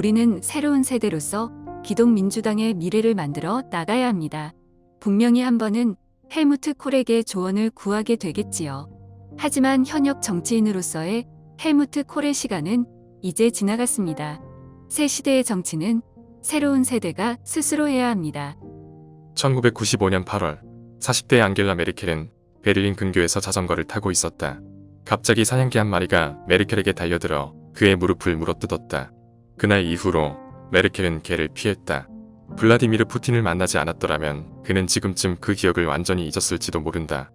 우리는 새로운 세대로서 기독민주당의 미래를 만들어 나가야 합니다. 분명히 한 번은 헬무트 콜에게 조언을 구하게 되겠지요. 하지만 현역 정치인으로서의 헬무트 콜의 시간은 이제 지나갔습니다. 새 시대의 정치는 새로운 세대가 스스로 해야 합니다. 1995년 8월 40대 앙겔라 메르켈은 베를린 근교에서 자전거를 타고 있었다. 갑자기 사냥개 한 마리가 메르켈에게 달려들어 그의 무릎을 물어뜯었다. 그날 이후로 메르켈은 개를 피했다. 블라디미르 푸틴을 만나지 않았더라면 그는 지금쯤 그 기억을 완전히 잊었을지도 모른다.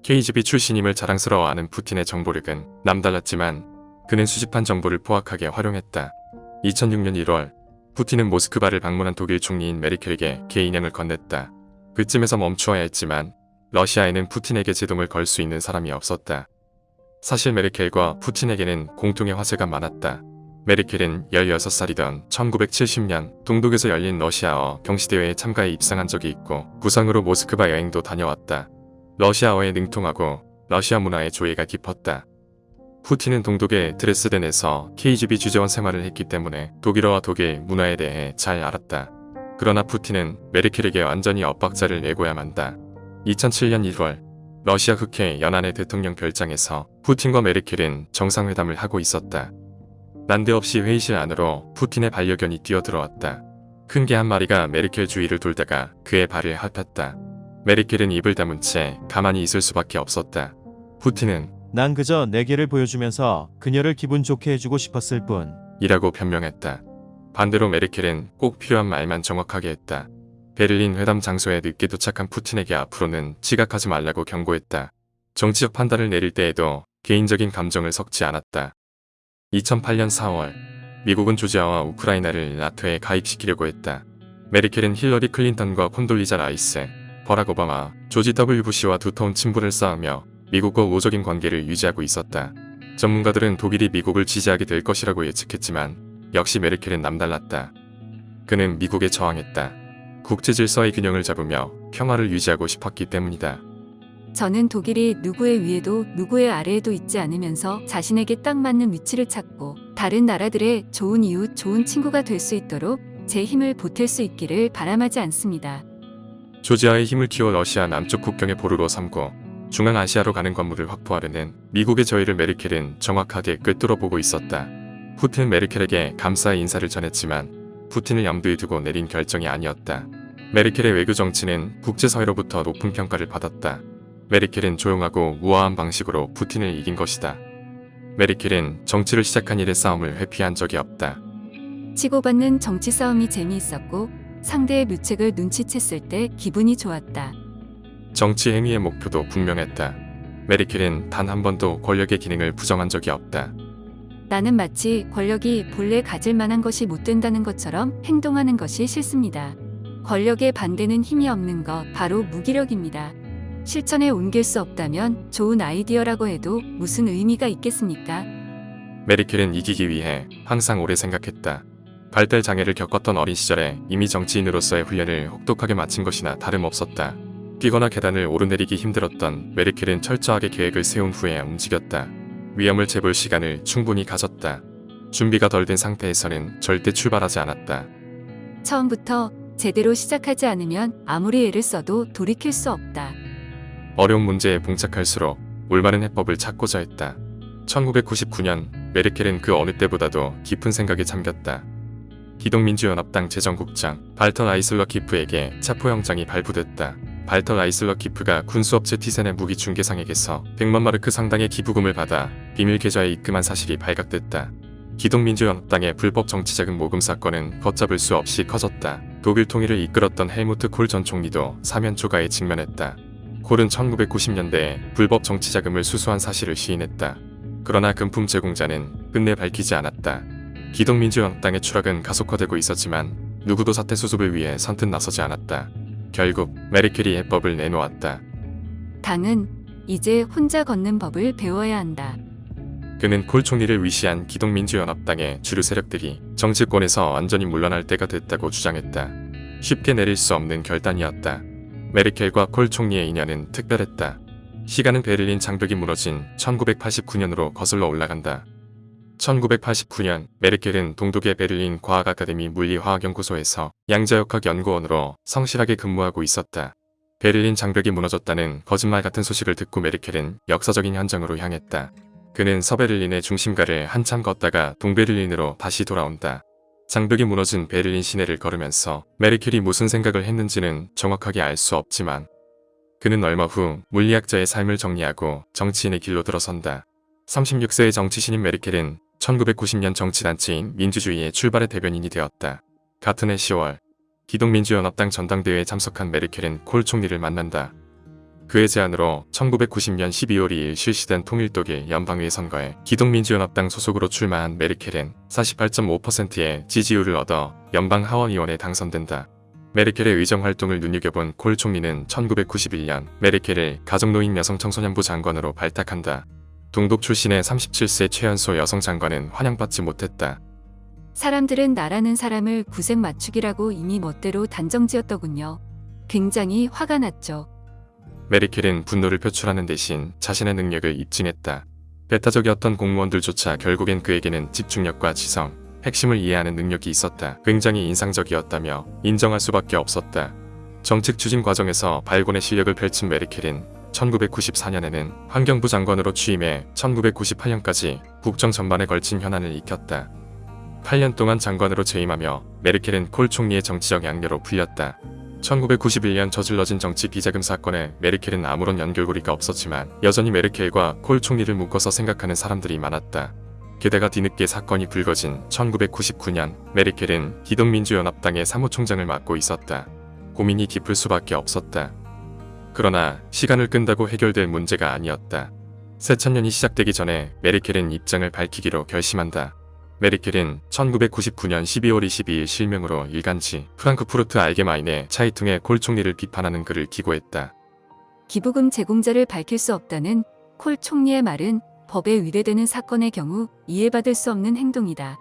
KGB 출신임을 자랑스러워하는 푸틴의 정보력은 남달랐지만 그는 수집한 정보를 포악하게 활용했다. 2006년 1월 푸틴은 모스크바를 방문한 독일 총리인 메르켈에게 개 인형을 건넸다. 그쯤에서 멈추어야 했지만 러시아에는 푸틴에게 제동을 걸 수 있는 사람이 없었다. 사실 메르켈과 푸틴에게는 공통의 화제가 많았다. 메르켈은 16살이던 1970년 동독에서 열린 러시아어 경시대회에 참가해 입상한 적이 있고 부상으로 모스크바 여행도 다녀왔다. 러시아어에 능통하고 러시아 문화에 조예가 깊었다. 푸틴은 동독의 드레스덴에서 KGB 주재원 생활을 했기 때문에 독일어와 독일 문화에 대해 잘 알았다. 그러나 푸틴은 메르켈에게 완전히 엇박자를 내고야 만다. 2007년 1월 러시아 흑해 연안의 대통령 별장에서 푸틴과 메르켈은 정상회담을 하고 있었다. 난데없이 회의실 안으로 푸틴의 반려견이 뛰어들어왔다. 큰 개 한 마리가 메르켈 주위를 돌다가 그의 발을 핥았다. 메르켈은 입을 다문 채 가만히 있을 수밖에 없었다. 푸틴은 난 그저 내 개를 보여주면서 그녀를 기분 좋게 해주고 싶었을 뿐. 이라고 변명했다. 반대로 메르켈은 꼭 필요한 말만 정확하게 했다. 베를린 회담 장소에 늦게 도착한 푸틴에게 앞으로는 지각하지 말라고 경고했다. 정치적 판단을 내릴 때에도 개인적인 감정을 섞지 않았다. 2008년 4월 미국은 조지아와 우크라이나를 나토에 가입시키려고 했다. 메르켈은 힐러리 클린턴과 콘돌리자 라이스, 버락 오바마, 조지 W. 부시와 두터운 친분을 쌓으며 미국과 우호적인 관계를 유지하고 있었다. 전문가들은 독일이 미국을 지지하게 될 것이라고 예측했지만 역시 메르켈은 남달랐다. 그는 미국에 저항했다. 국제 질서의 균형을 잡으며 평화를 유지하고 싶었기 때문이다. 저는 독일이 누구의 위에도 누구의 아래에도 있지 않으면서 자신에게 딱 맞는 위치를 찾고 다른 나라들의 좋은 이웃, 좋은 친구가 될 수 있도록 제 힘을 보탤 수 있기를 바람하지 않습니다. 조지아의 힘을 키워 러시아 남쪽 국경의 보루로 삼고 중앙아시아로 가는 관문을 확보하려는 미국의 저의를 메르켈은 정확하게 꿰뚫어 보고 있었다. 푸틴은 메르켈에게 감사의 인사를 전했지만 푸틴을 염두에 두고 내린 결정이 아니었다. 메르켈의 외교 정치는 국제사회로부터 높은 평가를 받았다. 메르켈은 조용하고 우아한 방식으로 푸틴을 이긴 것이다. 메르켈은 정치를 시작한 일의 싸움을 회피한 적이 없다. 치고받는 정치 싸움이 재미있었고 상대의 묘책을 눈치챘을 때 기분이 좋았다. 정치 행위의 목표도 분명했다. 메르켈은 단 한 번도 권력의 기능을 부정한 적이 없다. 나는 마치 권력이 본래 가질 만한 것이 못 된다는 것처럼 행동하는 것이 싫습니다. 권력에 반대는 힘이 없는 것, 바로 무기력입니다. 실천에 옮길 수 없다면 좋은 아이디어라고 해도 무슨 의미가 있겠습니까? 메르켈은 이기기 위해 항상 오래 생각했다. 발달 장애를 겪었던 어린 시절에 이미 정치인으로서의 훈련을 혹독하게 마친 것이나 다름없었다. 뛰거나 계단을 오르내리기 힘들었던 메르켈은 철저하게 계획을 세운 후에 움직였다. 위험을 재볼 시간을 충분히 가졌다. 준비가 덜 된 상태에서는 절대 출발하지 않았다. 처음부터 제대로 시작하지 않으면 아무리 애를 써도 돌이킬 수 없다. 어려운 문제에 봉착할수록 올바른 해법을 찾고자 했다. 1999년 메르켈은 그 어느 때보다도 깊은 생각에 잠겼다. 기독민주연합당 재정국장 발터 아이슬러키프에게 체포영장이 발부됐다. 발터 아이슬러키프가 군수업체 티센의 무기 중개상에게서 100만 마르크 상당의 기부금을 받아 비밀 계좌에 입금한 사실이 발각됐다. 기독민주연합당의 불법 정치자금 모금 사건은 걷잡을 수 없이 커졌다. 독일 통일을 이끌었던 헬무트 콜 전 총리도 사면 초가에 직면했다. 콜은 1990년대에 불법 정치자금을 수수한 사실을 시인했다. 그러나 금품 제공자는 끝내 밝히지 않았다. 기독민주연합당의 추락은 가속화되고 있었지만 누구도 사태 수습을 위해 선뜻 나서지 않았다. 결국 메르켈이 해법을 내놓았다. 당은 이제 혼자 걷는 법을 배워야 한다. 그는 콜 총리를 위시한 기독민주연합당의 주류 세력들이 정치권에서 완전히 물러날 때가 됐다고 주장했다. 쉽게 내릴 수 없는 결단이었다. 메르켈과 콜 총리의 인연은 특별했다. 시간은 베를린 장벽이 무너진 1989년으로 거슬러 올라간다. 1989년 메르켈은 동독의 베를린 과학 아카데미 물리화학연구소에서 양자역학 연구원으로 성실하게 근무하고 있었다. 베를린 장벽이 무너졌다는 거짓말 같은 소식을 듣고 메르켈은 역사적인 현장으로 향했다. 그는 서베를린의 중심가를 한참 걷다가 동베를린으로 다시 돌아온다. 장벽이 무너진 베를린 시내를 걸으면서 메르켈이 무슨 생각을 했는지는 정확하게 알 수 없지만 그는 얼마 후 물리학자의 삶을 정리하고 정치인의 길로 들어선다. 36세의 정치신인 메르켈은 1990년 정치단체인 민주주의의 출발의 대변인이 되었다. 같은 해 10월 기독민주연합당 전당대회에 참석한 메르켈은 콜 총리를 만난다. 그의 제안으로 1990년 12월 2일 실시된 통일독일 연방의회 선거에 기독민주연합당 소속으로 출마한 메르켈은 48.5%의 지지율을 얻어 연방 하원의원에 당선된다. 메르켈의 의정활동을 눈여겨본 콜 총리는 1991년 메르켈을 가정노인 여성청소년부 장관으로 발탁한다. 동독 출신의 37세 최연소 여성 장관은 환영받지 못했다. 사람들은 나라는 사람을 구색 맞추기라고 이미 멋대로 단정지었더군요. 굉장히 화가 났죠. 메르켈은 분노를 표출하는 대신 자신의 능력을 입증했다. 배타적이었던 공무원들조차 결국엔 그에게는 집중력과 지성, 핵심을 이해하는 능력이 있었다. 굉장히 인상적이었다며 인정할 수밖에 없었다. 정책 추진 과정에서 발권의 실력을 펼친 메르켈은 1994년에는 환경부 장관으로 취임해 1998년까지 국정 전반에 걸친 현안을 익혔다. 8년 동안 장관으로 재임하며 메르켈은 콜 총리의 정치적 양녀로 불렸다. 1991년 저질러진 정치 비자금 사건에 메르켈은 아무런 연결고리가 없었지만 여전히 메르켈과 콜 총리를 묶어서 생각하는 사람들이 많았다. 게다가 뒤늦게 사건이 불거진 1999년 메르켈은 기독민주연합당의 사무총장을 맡고 있었다. 고민이 깊을 수밖에 없었다. 그러나 시간을 끈다고 해결될 문제가 아니었다. 새천년이 시작되기 전에 메르켈은 입장을 밝히기로 결심한다. 메르켈은 1999년 12월 22일 실명으로 일간지 프랑크푸르트 알게마인의 차이퉁의 콜 총리를 비판하는 글을 기고했다. 기부금 제공자를 밝힐 수 없다는 콜 총리의 말은 법에 위배되는 사건의 경우 이해받을 수 없는 행동이다.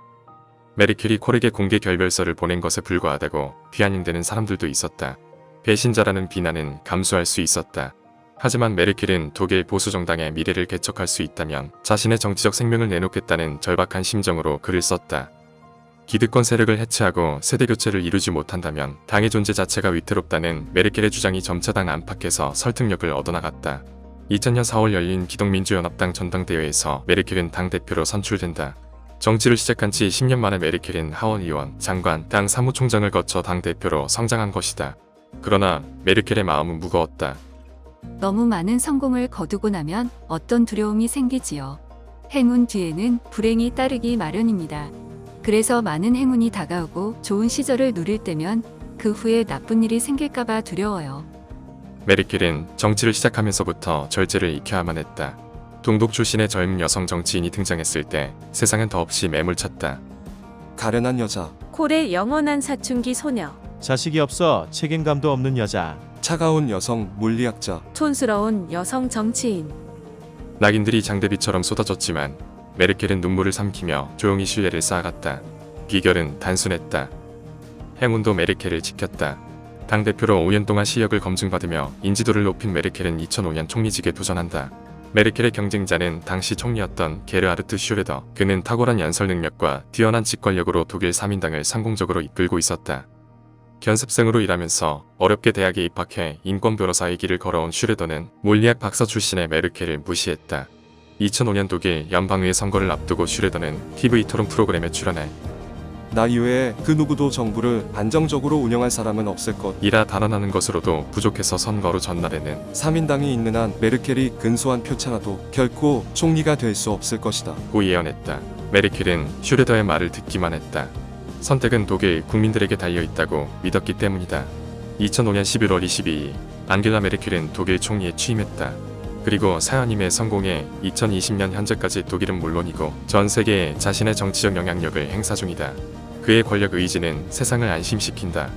메르켈이 콜에게 공개 결별서를 보낸 것에 불과하다고 비아냥대는 사람들도 있었다. 배신자라는 비난은 감수할 수 있었다. 하지만 메르켈은 독일 보수정당의 미래를 개척할 수 있다면 자신의 정치적 생명을 내놓겠다는 절박한 심정으로 글을 썼다. 기득권 세력을 해체하고 세대교체를 이루지 못한다면 당의 존재 자체가 위태롭다는 메르켈의 주장이 점차 당 안팎에서 설득력을 얻어나갔다. 2000년 4월 열린 기독민주연합당 전당대회에서 메르켈은 당대표로 선출된다. 정치를 시작한 지 10년 만에 메르켈은 하원의원, 장관, 당 사무총장을 거쳐 당대표로 성장한 것이다. 그러나 메르켈의 마음은 무거웠다. 너무 많은 성공을 거두고 나면 어떤 두려움이 생기지요. 행운 뒤에는 불행이 따르기 마련입니다. 그래서 많은 행운이 다가오고 좋은 시절을 누릴 때면 그 후에 나쁜 일이 생길까봐 두려워요. 메르켈은 정치를 시작하면서부터 절제를 익혀야만 했다. 동독 출신의 젊은 여성 정치인이 등장했을 때 세상은 더없이 매몰찼다. 가련한 여자, 콜의 영원한 사춘기 소녀, 자식이 없어 책임감도 없는 여자. 차가운 여성 물리학자, 촌스러운 여성 정치인. 낙인들이 장대비처럼 쏟아졌지만 메르켈은 눈물을 삼키며 조용히 신뢰를 쌓아갔다. 비결은 단순했다. 행운도 메르켈을 지켰다. 당대표로 5년 동안 실력을 검증받으며 인지도를 높인 메르켈은 2005년 총리직에 도전한다. 메르켈의 경쟁자는 당시 총리였던 게르하르트 슈레더. 그는 탁월한 연설 능력과 뛰어난 직관력으로 독일 3인당을 성공적으로 이끌고 있었다. 견습생으로 일하면서 어렵게 대학에 입학해 인권 변호사의 길을 걸어온 슈레더는 물리학 박사 출신의 메르켈을 무시했다. 2005년 독일 연방의회 선거를 앞두고 슈레더는 TV 토론 프로그램에 출연해 나 이외에 그 누구도 정부를 안정적으로 운영할 사람은 없을 것. 이라 단언하는 것으로도 부족해서 선거로 전날에는 3인당이 있는 한 메르켈이 근소한 표차라도 결코 총리가 될 수 없을 것이다. 고 예언했다. 메르켈은 슈레더의 말을 듣기만 했다. 선택은 독일 국민들에게 달려있다고 믿었기 때문이다. 2005년 11월 22일 앙겔라 메르켈은 독일 총리에 취임했다. 그리고 사연임의 성공에 2020년 현재까지 독일은 물론이고 전 세계에 자신의 정치적 영향력을 행사 중이다. 그의 권력 의지는 세상을 안심시킨다.